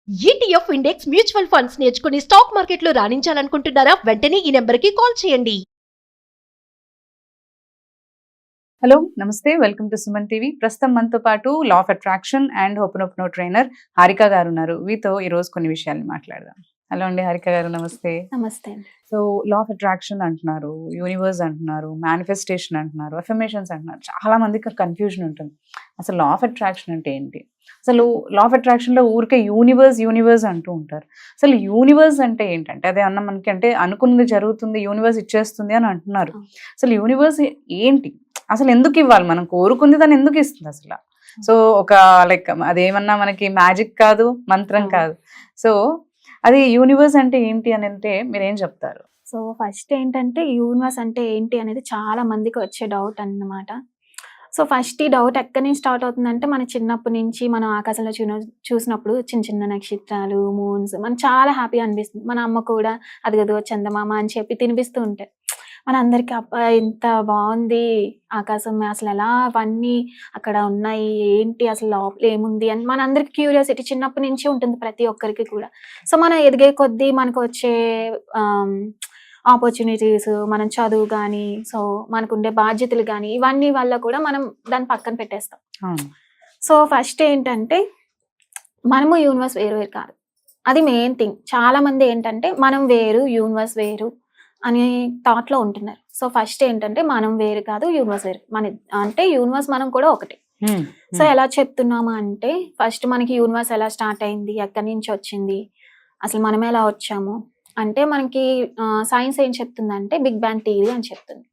ETF index mutual funds నేర్చుకుని stock మార్కెట్లో రాణించాలనుకుంటున్నారా? వెంటనే ఈ నెంబర్కి కాల్ చేయండి. హలో నమస్తే, వెల్కమ్ టు సుమన్ టీవీ. ప్రస్తుతం మనతో పాటు law of attraction and ho'oponopono trainer Harika గారు ఉన్నారు. వీతో ఈరోజు కొన్ని విషయాలు మాట్లాడదాం. హలో అండి హారిక గారు, నమస్తే. నమస్తే. సో లా ఆఫ్ అట్రాక్షన్ అంటున్నారు, యూనివర్స్ అంటున్నారు, మేనిఫెస్టేషన్ అంటున్నారు, అఫర్మేషన్స్ అంటున్నారు. చాలా మందికి కన్ఫ్యూజన్ ఉంటుంది. అసలు లా ఆఫ్ అట్రాక్షన్ అంటే ఏంటి? అసలు లా ఆఫ్ అట్రాక్షన్లో ఊరికే యూనివర్స్ అంటూ ఉంటారు. అసలు యూనివర్స్ అంటే ఏంటంటే అదే అన్న మనకి అంటే అనుకున్నది జరుగుతుంది, యూనివర్స్ ఇచ్చేస్తుంది అని అంటున్నారు. అసలు యూనివర్స్ ఏంటి? అసలు ఎందుకు ఇవ్వాలి? మనం కోరుకుంది దాన్ని ఎందుకు ఇస్తుంది అసలు? సో ఒక లైక్ అదేమన్నా మనకి మ్యాజిక్ కాదు, మంత్రం కాదు. సో అది యూనివర్స్ అంటే ఏంటి అని అంటే మీరేం చెప్తారు? సో ఫస్ట్ ఏంటంటే యూనివర్స్ అంటే ఏంటి అనేది చాలా మందికి వచ్చే డౌట్ అన్నమాట. సో ఫస్ట్ ఈ డౌట్ ఎక్కడి నుంచి స్టార్ట్ అవుతుందంటే మన చిన్నప్పటి నుంచి మనం ఆకాశంలో చూసినప్పుడు చిన్న చిన్న నక్షత్రాలు, మూన్స్ మనకు చాలా హ్యాపీ అనిపిస్తుంది. మన అమ్మ కూడా అదిగదో చందమామ అని చెప్పి తినిపిస్తూ ఉంటాయి. మనందరికీ అబ్బా ఇంత బాగుంది ఆకాశం, అసలు ఎలా అవన్నీ అక్కడ ఉన్నాయి, ఏంటి అసలు లోపల ఏముంది అని మనందరికి క్యూరియాసిటీ చిన్నప్పటి నుంచి ఉంటుంది ప్రతి ఒక్కరికి కూడా. సో మనం ఎదిగే కొద్దీ మనకు వచ్చే ఆపర్చునిటీస్, మనం చదువు కానీ, సో మనకుండే బాధ్యతలు కానీ ఇవన్నీ వల్ల కూడా మనం దాన్ని పక్కన పెట్టేస్తాం. సో ఫస్ట్ ఏంటంటే మనము యూనివర్స్ వేరు వేరు కాదు, అది మెయిన్ థింగ్. చాలా మంది ఏంటంటే మనం వేరు యూనివర్స్ వేరు అనే థాట్లో ఉంటున్నారు. సో ఫస్ట్ ఏంటంటే మనం వేరు కాదు, యూనివర్స్ వేరు. మన అంటే యూనివర్స్ మనం కూడా ఒకటి. సో ఎలా చెప్తున్నామా అంటే ఫస్ట్ మనకి యూనివర్స్ ఎలా స్టార్ట్ అయింది, ఎక్కడి నుంచి వచ్చింది, అసలు మనం ఎలా వచ్చాము అంటే మనకి సైన్స్ ఏం చెప్తుందంటే బిగ్ బ్యాంగ్ థియరీ అని చెప్తుంది.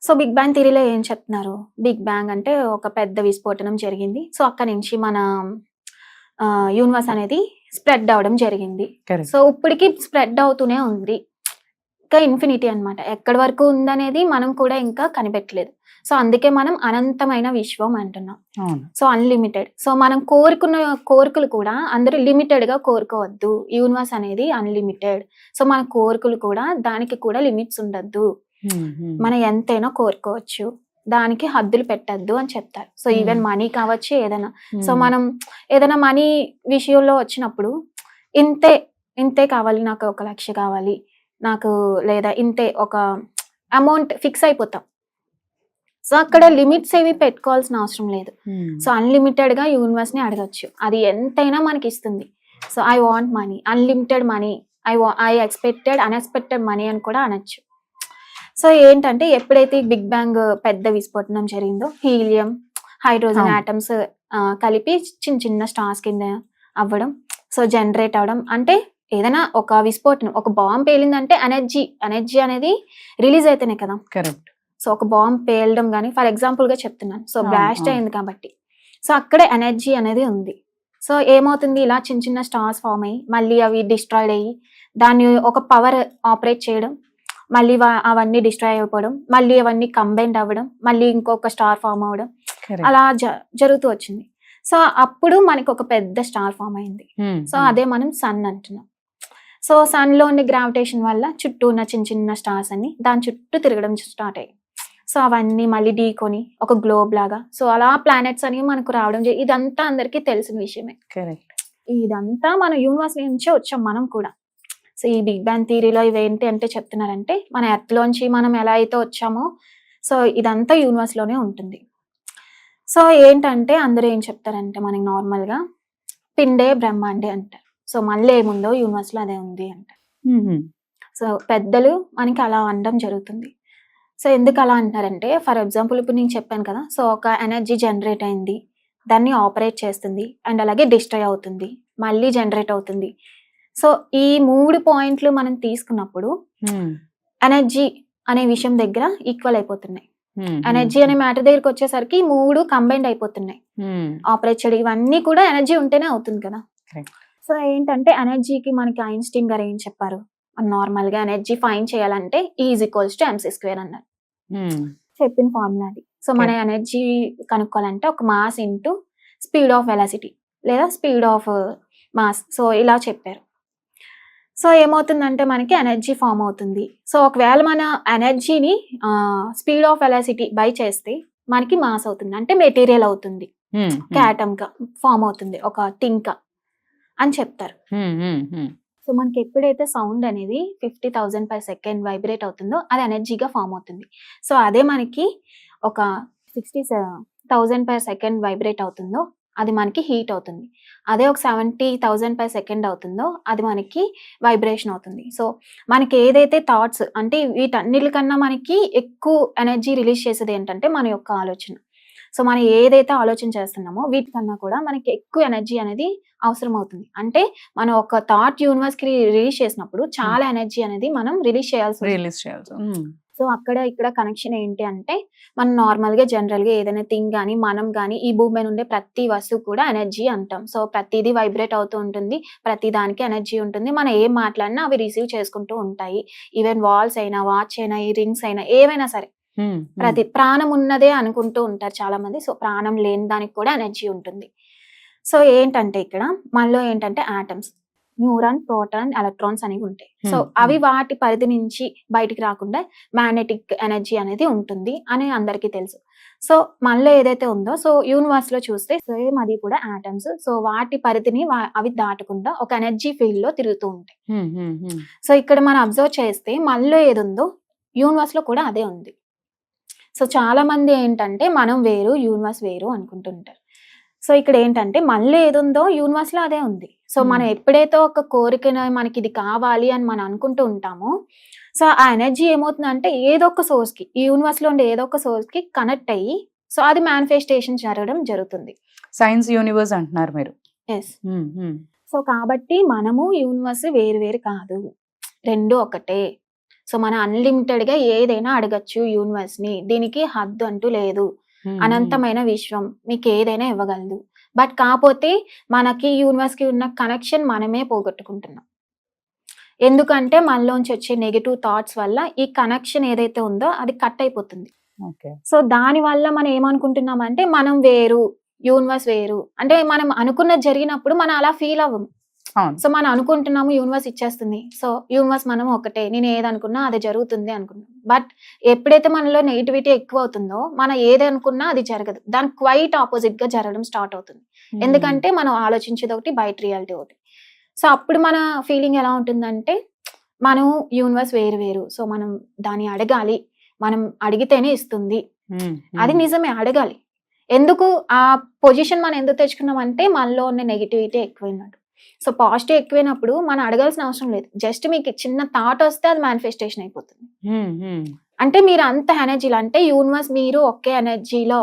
సో బిగ్ బ్యాంగ్ థియరీలో ఏం చెప్తున్నారు? బిగ్ బ్యాంగ్ అంటే ఒక పెద్ద విస్ఫోటనం జరిగింది. సో అక్కడి నుంచి మన యూనివర్స్ అనేది స్ప్రెడ్ అవడం జరిగింది. సో ఇప్పటికి స్ప్రెడ్ అవుతూనే ఉంది, ఇంకా ఇన్ఫినిటీ అనమాట. ఎక్కడి వరకు ఉందనేది మనం కూడా ఇంకా కనిపెట్టలేదు. సో అందుకే మనం అనంతమైన విశ్వం అంటున్నాం. So unlimited. సో మనం కోరుకున్న కోరికలు కూడా అందరూ లిమిటెడ్ గా కోరుకోవద్దు. యూనివర్స్ అనేది అన్లిమిటెడ్. సో మన కోరికలు కూడా దానికి కూడా లిమిట్స్ ఉండద్దు. మనం ఎంతైనా కోరుకోవచ్చు, దానికి హద్దులు పెట్టద్దు అని చెప్తారు. సో ఈవెన్ మనీ కావచ్చు, ఏదైనా. సో మనం ఏదైనా మనీ విషయంలో వచ్చినప్పుడు ఇంతే కావాలి, నాకు 1 లక్ష కావాలి నాకు, లేదా ఇంతే ఒక అమౌంట్ ఫిక్స్ అయిపోతాం. సో అక్కడ లిమిట్స్ ఏవి పెట్టుకోవాల్సిన అవసరం లేదు. సో అన్లిమిటెడ్ గా యూనివర్స్ ని అడగచ్చు, అది ఎంతైనా మనకి ఇస్తుంది. So I want money, unlimited money, I expected unexpected money అని కూడా అనొచ్చు. సో ఏంటంటే ఎప్పుడైతే బిగ్ బ్యాంగ్ పెద్ద విస్ఫోటనం జరిగిందో, హీలియం, హైడ్రోజన్ ఆటమ్స్ కలిపి చిన్న చిన్న స్టార్స్ కింద అవ్వడం, సో జనరేట్ అవడం. అంటే ఏదైనా ఒక విస్ఫోటనం, ఒక బాంబ్ పేలిందంటే ఎనర్జీ అనేది రిలీజ్ అయితేనే కదా. కరెక్ట్. సో ఒక బాంబ్ పేలడం కానీ ఫర్ ఎగ్జాంపుల్ గా చెప్తున్నాను. సో బ్లాస్ట్ అయింది కాబట్టి సో అక్కడే ఎనర్జీ అనేది ఉంది. సో ఏమవుతుంది, ఇలా చిన్న చిన్న స్టార్స్ ఫామ్ అయ్యి మళ్ళీ అవి డిస్ట్రాయిడ్ అయ్యి దాన్ని ఒక పవర్ ఆపరేట్ చేయడం, మళ్ళీ అవన్నీ డిస్ట్రాయ్ అయిపోవడం, మళ్ళీ అవన్నీ కంబైండ్ అవ్వడం, మళ్ళీ ఇంకొక స్టార్ ఫామ్ అవ్వడం, అలా జరుగుతూ వచ్చింది. సో అప్పుడు మనకి ఒక పెద్ద స్టార్ ఫామ్ అయింది. సో అదే మనం సన్ అంటున్నాం. సో సన్ లో ఉండే గ్రావిటేషన్ వల్ల చుట్టూ ఉన్న చిన్న చిన్న స్టార్స్ అన్ని దాని చుట్టూ తిరగడం స్టార్ట్ అయ్యాయి. సో అవన్నీ మళ్ళీ ఢీకొని ఒక గ్లోబ్ లాగా, సో అలా ప్లానెట్స్ అనేవి మనకు రావడం ఇదంతా అందరికీ తెలిసిన విషయమే. ఇదంతా మన యూనివర్స్ నుంచే వచ్చాం మనం కూడా. సో ఈ బిగ్ బ్యాంగ్ థియరీలో ఇవేంటి అంటే చెప్తున్నారంటే మన ఎర్త్ లోంచి మనం ఎలా అయితే వచ్చామో సో ఇదంతా యూనివర్స్ లోనే ఉంటుంది. సో ఏంటంటే అందరూ ఏం చెప్తారంటే మనకి నార్మల్ గా పిండే బ్రహ్మాండే అంటారు. సో మళ్ళీ ఏముందో యూనివర్స్ లో అదే ఉంది అంటారు. సో పెద్దలు మనకి అలా అనడం జరుగుతుంది. సో ఎందుకు అలా అంటారంటే ఫర్ ఎగ్జాంపుల్ ఇప్పుడు నేను చెప్పాను కదా, సో ఒక ఎనర్జీ జనరేట్ అయింది, దాన్ని ఆపరేట్ చేస్తుంది, అండ్ అలాగే డిస్ట్రాయ్ అవుతుంది, మళ్ళీ జనరేట్ అవుతుంది. సో ఈ 3 పాయింట్లు మనం తీసుకున్నప్పుడు ఎనర్జీ అనే విషయం దగ్గర ఈక్వల్ అయిపోతున్నాయి. ఎనర్జీ అనే మ్యాటర్ దగ్గరికి వచ్చేసరికి 3 కంబైండ్ అయిపోతున్నాయి. ఆపరేట్ చేయడం ఇవన్నీ కూడా ఎనర్జీ ఉంటేనే అవుతుంది కదా. సో ఏంటంటే ఎనర్జీకి మనకి ఐన్స్టీన్ గారు ఏం చెప్పారు, నార్మల్ గా ఎనర్జీ ఫైన్ చేయాలంటే E=mc² అన్నారు. చెప్పిన ఫార్ములా అది. సో మన ఎనర్జీ కనుక్కోవాలంటే ఒక mass into speed of velocity లేదా స్పీడ్ ఆఫ్ మాస్, సో ఇలా చెప్పారు. సో ఏమవుతుందంటే మనకి ఎనర్జీ ఫామ్ అవుతుంది. సో ఒకవేళ మన ఎనర్జీని స్పీడ్ ఆఫ్ వెలాసిటీ బై చేస్తే మనకి మాస్ అవుతుంది, అంటే మెటీరియల్ అవుతుంది, ఒక ఆటమ్ గా ఫామ్ అవుతుంది, ఒక థింగ్ గా. అని చెప్తారు. సో మనకి ఎప్పుడైతే సౌండ్ అనేది 50,000 per second వైబ్రేట్ అవుతుందో అది ఎనర్జీగా ఫామ్ అవుతుంది. సో అదే మనకి ఒక 60,000 per second వైబ్రేట్ అవుతుందో అది మనకి హీట్ అవుతుంది. అదే ఒక 70,000 per second అవుతుందో అది మనకి వైబ్రేషన్ అవుతుంది. సో మనకి ఏదైతే థాట్స్ అంటే వీటన్నిటికన్నా మనకి ఎక్కువ ఎనర్జీ రిలీజ్ చేసేది ఏంటంటే మన యొక్క ఆలోచన. సో మనం ఏదైతే ఆలోచన చేస్తున్నామో వీటికన్నా కూడా మనకి ఎక్కువ ఎనర్జీ అనేది అవసరం అవుతుంది. అంటే మనం ఒక థాట్ యూనివర్స్ కి రిలీజ్ చేసినప్పుడు చాలా ఎనర్జీ అనేది మనం రిలీజ్ చేయాల్సి. సో అక్కడ ఇక్కడ కనెక్షన్ ఏంటి అంటే మనం నార్మల్ గా జనరల్ గా ఏదైనా థింగ్ కానీ మనం కానీ ఈ భూమి మీద ఉండే ప్రతి వస్తువు కూడా ఎనర్జీ అంటాం. సో ప్రతిదీ వైబ్రేట్ అవుతూ ఉంటుంది, ప్రతి దానికి ఎనర్జీ ఉంటుంది. మనం ఏం మాట్లాడినా అవి రిసీవ్ చేసుకుంటూ ఉంటాయి. ఈవెన్ వాల్స్ అయినా, వాచ్ అయినా, ఈ రింగ్స్ అయినా, ఏవైనా సరే ప్రతి ప్రాణం ఉన్నదే అనుకుంటూ ఉంటారు చాలా మంది. సో ప్రాణం లేని దానికి కూడా ఎనర్జీ ఉంటుంది. సో ఏంటంటే ఇక్కడ మనలో ఏంటంటే ఆటమ్స్, న్యూరాన్, ప్రోటాన్, ఎలక్ట్రాన్స్ అనేవి ఉంటాయి. సో అవి వాటి పరిధి నుంచి బయటికి రాకుండా మ్యాగ్నెటిక్ ఎనర్జీ అనేది ఉంటుంది అని అందరికీ తెలుసు. సో మనలో ఏదైతే ఉందో సో యూనివర్స్ లో చూస్తే సేమ్ అది కూడా ఆటమ్స్. సో వాటి పరిధిని అవి దాటకుండా ఒక ఎనర్జీ ఫీల్డ్ లో తిరుగుతూ ఉంటాయి. సో ఇక్కడ మనం అబ్జర్వ్ చేస్తే మనలో ఏది ఉందో యూనివర్స్ లో కూడా అదే ఉంది. సో చాలా మంది ఏంటంటే మనం వేరు, యూనివర్స్ వేరు అనుకుంటుంటారు. సో ఇక్కడ ఏంటంటే మనలో ఏది ఉందో యూనివర్స్ లో అదే ఉంది. సో మనం ఎప్పుడైతే ఒక కోరికను మనకి ఇది కావాలి అని మనం అనుకుంటూ ఉంటామో సో ఆ ఎనర్జీ ఏమవుతుందంటే ఏదో ఒక సోర్స్ కి, ఈ యూనివర్స్ లో ఉండే ఏదో ఒక సోర్స్ కి కనెక్ట్ అయ్యి సో అది మేనిఫెస్టేషన్ జరగడం జరుగుతుంది. సైన్స్ యూనివర్స్ అంటున్నారు మీరు. ఎస్. సో కాబట్టి మనము యూనివర్స్ వేరు వేరు కాదు, రెండు ఒకటే. సో మనం అన్లిమిటెడ్ గా ఏదైనా అడగచ్చు యూనివర్స్ ని, దీనికి హద్దు అంటూ లేదు. అనంతమైన విశ్వం మీకు ఏదైనా ఇవ్వగలదు. బట్ కాకపోతే మనకి యూనివర్స్ కి ఉన్న కనెక్షన్ మనమే పోగొట్టుకుంటున్నాం. ఎందుకంటే మనలోంచి వచ్చే నెగటివ్ థాట్స్ వల్ల ఈ కనెక్షన్ ఏదైతే ఉందో అది కట్ అయిపోతుంది. సో దాని వల్ల మనం ఏమనుకుంటున్నాం అంటే మనం వేరు, యూనివర్స్ వేరు. అంటే మనం అనుకున్నది జరిగినప్పుడు మనం అలా ఫీల్ అవ్వము. సో మనం అనుకుంటున్నాము యూనివర్స్ ఇచ్చేస్తుంది, సో యూనివర్స్ మనం ఒకటే, నేను ఏదనుకున్నా అది జరుగుతుంది అనుకున్నాం. బట్ ఎప్పుడైతే మనలో నెగిటివిటీ ఎక్కువ అవుతుందో మనం ఏది అనుకున్నా అది జరగదు, దానికి క్వైట్ ఆపోజిట్ గా జరగడం స్టార్ట్ అవుతుంది. ఎందుకంటే మనం ఆలోచించేది ఒకటి, బయట రియాలిటీ ఒకటి. సో అప్పుడు మన ఫీలింగ్ ఎలా ఉంటుందంటే మనం యూనివర్స్ వేరు వేరు, సో మనం దాన్ని అడగాలి, మనం అడిగితేనే ఇస్తుంది. అది నిజమే, అడగాలి. ఎందుకు ఆ పొజిషన్ మనం ఎందుకు తెచ్చుకున్నాం అంటే మనలో ఉన్న నెగిటివిటీ ఎక్కువైనట్టు. సో పాజిటివ్ ఎక్కువైనప్పుడు మనం అడగాల్సిన అవసరం లేదు, జస్ట్ మీకు చిన్న థాట్ వస్తే అది మేనిఫెస్టేషన్ అయిపోతుంది. అంటే మీరు అంత ఎనర్జీలో, అంటే యూనివర్స్ మీరు ఒకే ఎనర్జీలో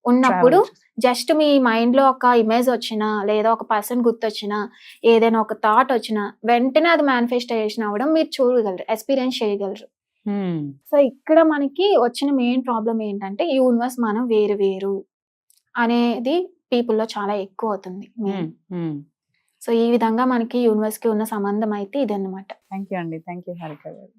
ఉన్నప్పుడు జస్ట్ మీ మైండ్ లో ఒక ఇమేజ్ వచ్చినా లేదా ఒక పర్సన్ గుర్తొచ్చినా ఏదైనా ఒక థాట్ వచ్చినా వెంటనే అది మేనిఫెస్టేషన్ అవ్వడం మీరు చూడగలరు, ఎక్స్పీరియన్స్ చేయగలరు. సో ఇక్కడ మనకి వచ్చిన మెయిన్ ప్రాబ్లం ఏంటంటే యూనివర్స్ మనం వేరు వేరు అనేది పీపుల్ లో చాలా ఎక్కువ అవుతుంది. సో ఈ విధంగా మనకి యూనివర్స్ కి ఉన్న సంబంధం అయితే ఇదన్నమాట. థ్యాంక్ యూ అండి. థ్యాంక్ యూ హారిక గారు.